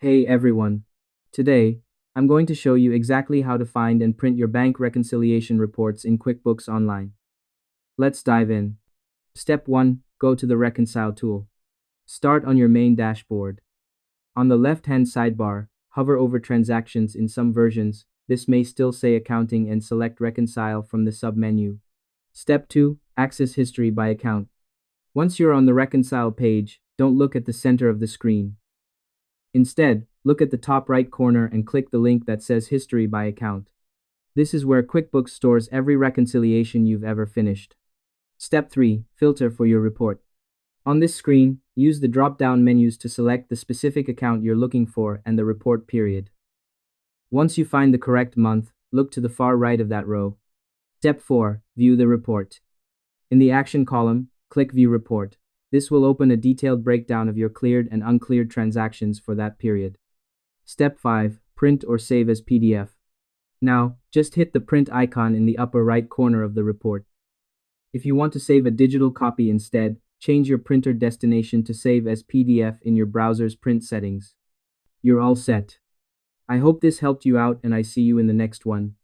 Hey everyone. Today, I'm going to show you exactly how to find and print your bank reconciliation reports in QuickBooks Online. Let's dive in. Step 1. Go to the Reconcile tool. Start on your main dashboard. On the left-hand sidebar, hover over Transactions. In some versions, this may still say Accounting, and select Reconcile from the submenu. Step 2. Access history by account. Once you're on the Reconcile page, don't look at the center of the screen. Instead, look at the top right corner and click the link that says History by Account. This is where QuickBooks stores every reconciliation you've ever finished. Step 3. Filter for your report. On this screen, use the drop-down menus to select the specific account you're looking for and the report period. Once you find the correct month, look to the far right of that row. Step 4. View the report. In the Action column, click View Report. This will open a detailed breakdown of your cleared and uncleared transactions for that period. Step 5. Print or save as PDF. Now, just hit the print icon in the upper right corner of the report. If you want to save a digital copy instead, change your printer destination to save as PDF in your browser's print settings. You're all set. I hope this helped you out, and I see you in the next one.